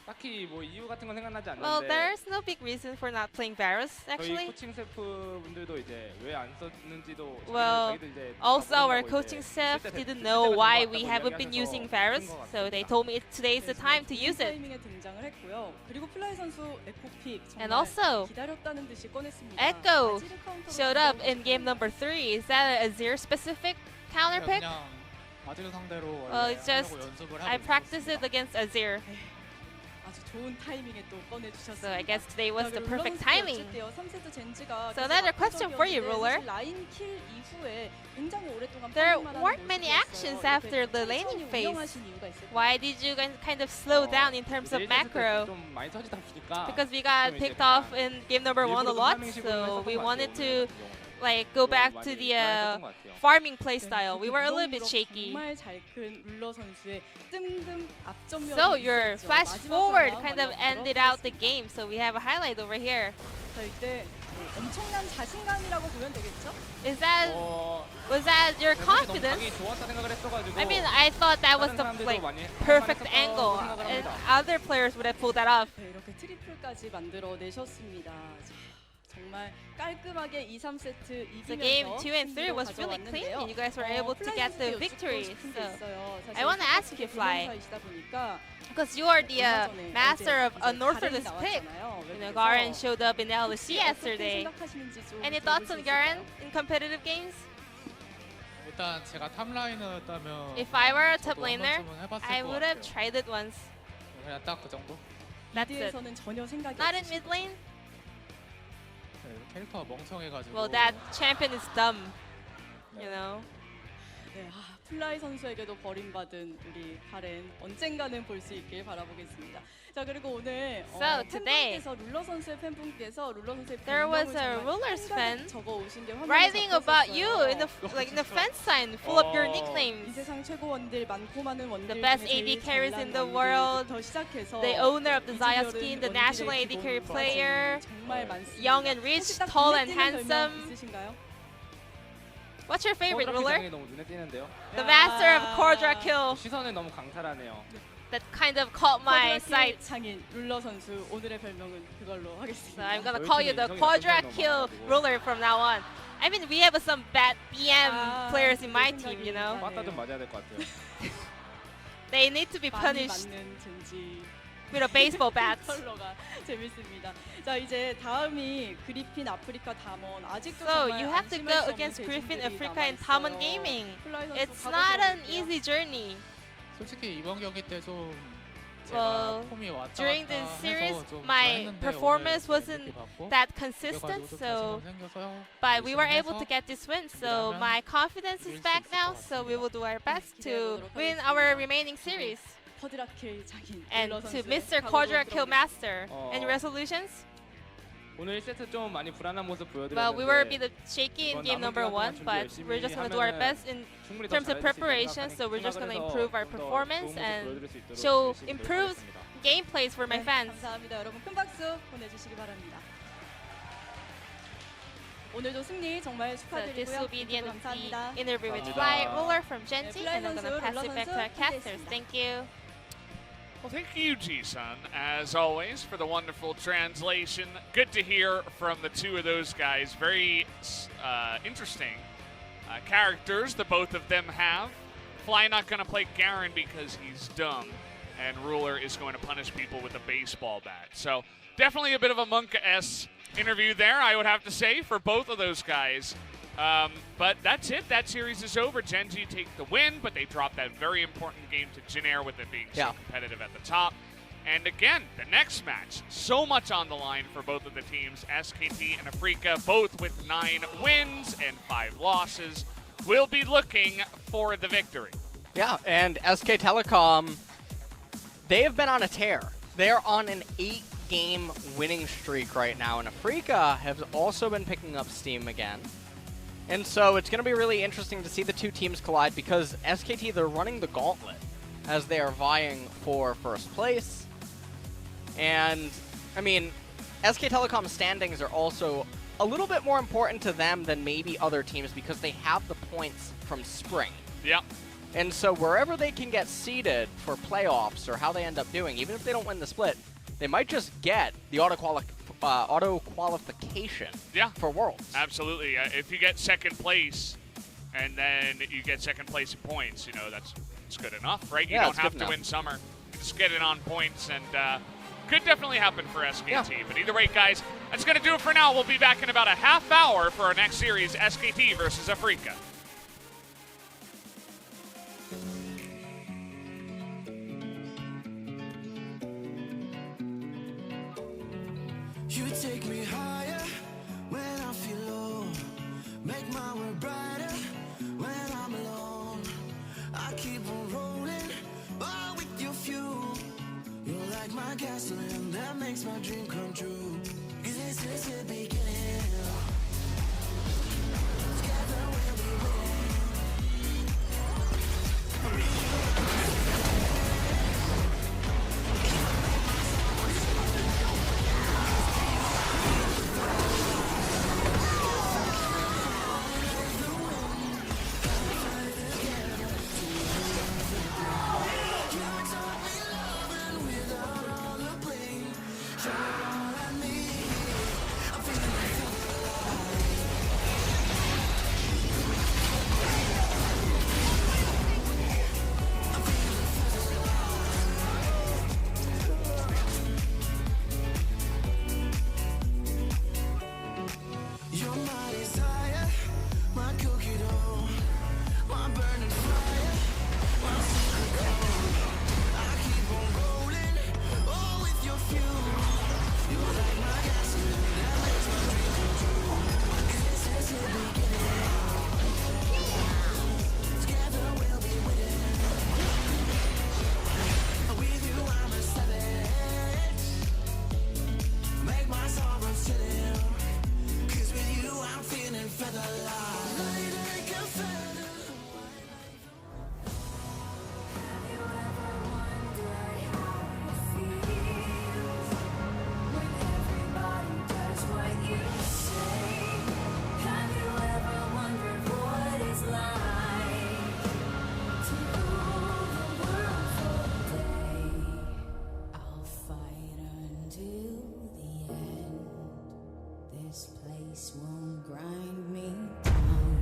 딱히 뭐 이유 같은 건 생각나지 않는데 Well, there's no big reason for not playing Varus, 저희 actually. 코칭 스태프 분들도 이제 왜 안 썼는지도 Well, 자기들 이제 Also, 다 our 모른다고 coaching 이제 staff 쓸 때- didn't 쓸 know 때가 why 된 것 we 같다고 haven't been 이야기하셔서 using Varus, 쓴것 so they 같습니다. told me today's the time to 좋은 use it. 타이밍에 등장을 했고요. 그리고 플라이 선수 에코픽 And 정말 also, 기다렸다는 듯이 꺼냈습니다. Echo 바지를 카운터로 Showed up 가져오고 in game number 3. Is that a Azir specific counter pick? 그냥 아질 상대로 Well, 원래 it's just 하려고 연습을 하고 I practiced it 있었습니다. against Azir, 아주 좋은 타이밍에 또 꺼내주셨습니다. so I guess today was the 자, 그리고 perfect 룰러 timing. 선수도 3세트 젠지가 So 계속 another question for you, 압도적이었는데 Ruler. 사실 라인 킬 이후에 굉장히 오랫동안 There 파밍만 하는 weren't many 모습이었어요. actions 이렇게 after the 천천히 laning phase. 운영하신 이유가 있을까요? Why did you guys kind of slow down in terms of macro? 좀 많이 터지다 보니까 Because we got picked off in game number 1 a lot, so we wanted to like go back to the farming playstyle. We were a little bit shaky. 정말 잘 큰 룰러 선수의 뜸뜸 앞전면이 So your 있었죠. flash 마지막 forward 상황 kind of 완전 ended out the 부럽습니다. game, so we have a highlight over here. 자, 이때 엄청난 자신감이라고 보면 되겠죠? Is that was that your confidence? 좋았다 생각을 했어가지고 I mean, I thought that was the 다른 사람들도 like 많이 perfect 할만했었다고 angle, 생각을 and 합니다. other players would have pulled that off. 네, 이렇게 트리플까지 만들어내셨습니다. 자, 정말 깔끔하게 2, 3세트 이기면서 So game 2 and 3 승리를 was really clean, 가져왔는데요. and you guys were able to 플라이 get the 선수께 victory. 여쭙고 싶은 게 So 있어요. 사실 I wanna ask you, Fly, 사이시다 보니까 because you are the 얼마 전에 master of 이제 unorthodox 가렌이 pick. 나왔잖아요. You know, 그래서 Garen showed up in LCK 어떻게 yesterday. 생각하시는지 좀 Any 들어볼 thoughts 수 on Garen 있을까요? in competitive games? 일단 제가 탑라이너였다면 If I were a top 저도 한 laner, 번쯤은 해봤을 I 것 would have 같아요. tried it once. 그냥 딱 그 정도? That's it. 미드에서는 전혀 생각이 Not in 없으시죠? mid lane? 네, 캐릭터가 멍청해가지고 Well, that champion is dumb. You know. 네, 플라이 선수에게도 버림받은 우리 가렌 언젠가는 볼 수 있길 바라보겠습니다. 자 그리고 오늘 So, today, 팬분께서 룰러 선수의 팬분께서 룰러 선수의 there was 별명을 a 정말 Rulers 한 가득 fan 적어 오신 게 화면에 Writing about you 잡혔었어요. in the like in the fan sign full of your 이 nicknames. 세상 최고 원딜 많고 많은 원딜 The best 중에 AD 제일 carries 잘난 in the world, 원딜부터 시작해서 The owner of the Zaya 이즈리얼은 skin, the 원딜의 national AD carry 기본까지 player, 정말 많습니다. young and rich, 혹시 딱 tall 눈에 and 띄는 별명 handsome. 있으신가요? What's your favorite ruler? 너무 눈에 띄는데요. The master of Cordra kill. 시선이 너무 강탈하네요. That kind of caught my 쿼드라킬 sight. 장인 룰러 선수 오늘의 별명은 그걸로 So 하겠습니다. I'm gonna call you the Quadra kill ruler from now on. I mean, we have some bad BM players in my team, you know. 맞다 좀 맞아야 될 것 같아요. They need to be 많이 punished 맞는 젠지 with a baseball bat. 컬러가 재밌습니다. 자 이제 다음이 그리핀 아프리카 담원 아직도 So 정말 you have to 안심할 go 수 없는 against Griffin 대진들이 Africa and 남아있어요. Tamon Gaming. 플라이 선수 It's 가보셔야 not an 될게요. easy journey. 솔직히 이번 경기 때 좀 Well, 제가 폼이 왔다 during 갔다 this series, 해서 좀 my 그랬는데 performance 오늘 wasn't MVP 받고 that 그래가지고 consistent, 좀 so 자신감 생겨서요. but we were 열심히 able to 해서 get this win, so 이러면 my confidence is 이길 수 back 있을 now, 것 so we will do our best to 기대해보도록 win 하겠습니다. our remaining series. 쿼드라킬 장인 And 룰러 to 선수의 Mr. 각오로 Quadra Kill 들어보겠습니다. Master. Any resolutions? 오늘 1세트 좀 많이 불안한 모습 보여드렸는데 Well, we were a bit shaky in 이번 game 남은 number 기간 1, 동안 but 준비 we're just 열심히 going to do our 하면은 best in 충분히 더 terms of 잘해줄 수 있다고 preparation, so we're just going to improve our performance and show improved gameplays for my 네, fans. 감사합니다. 여러분 큰 박수 보내주시기 바랍니다. 오늘도 승리 정말 So this 축하드리고요. will be the end of 감사합니다. the interview with 감사합니다. Fly Ruler from GenG, 네, and I'm going to 플라이 pass 선수, it back to 룰러 our 선수 casters. 함께했습니다. Thank you. Well, thank you, Ji-sun, as always, for the wonderful translation. Good to hear from the two of those guys. Very interesting characters the both of them have. Fly not going to play Garen because he's dumb. and Ruler is going to punish people with a baseball bat. So definitely a bit of a Monk-esque interview there, I would have to say, for both of those guys. But that's it. That series is over. GenG take the win, but they dropped that very important game to Jin Air with it being so competitive at the top. And again, the next match, so much on the line for both of the teams. SKT and Afrika, both with 9 wins and 5 losses, will be looking for the victory. Yeah, and SK Telecom, they have been on a tear. They are on an 8-game winning streak right now, and Afrika have also been picking up steam again. And so it's going to be really interesting to see the two teams collide because SKT, they're running the gauntlet as they are vying for first place. And, I mean, SK Telecom's standings are also a little bit more important to them than maybe other teams because they have the points from spring. Yep. And so wherever they can get seeded for playoffs or how they end up doing, even if they don't win the split, they might just get the auto qualification for Worlds. Absolutely. If you get second place and then you get second place in points, you know, that's good enough, right? You don't have to win Summer. You just get it on points, and could definitely happen for SKT. Yeah. But either way, guys, that's going to do it for now. We'll be back in about a half hour for our next series, SKT versus Afrika. You take me higher when I feel low, make my world brighter when I'm alone. I keep on rolling, all with your fuel. You're like my gasoline that makes my dream come true. 'Cause this is the beginning. Together we'll be This place won't grind me down.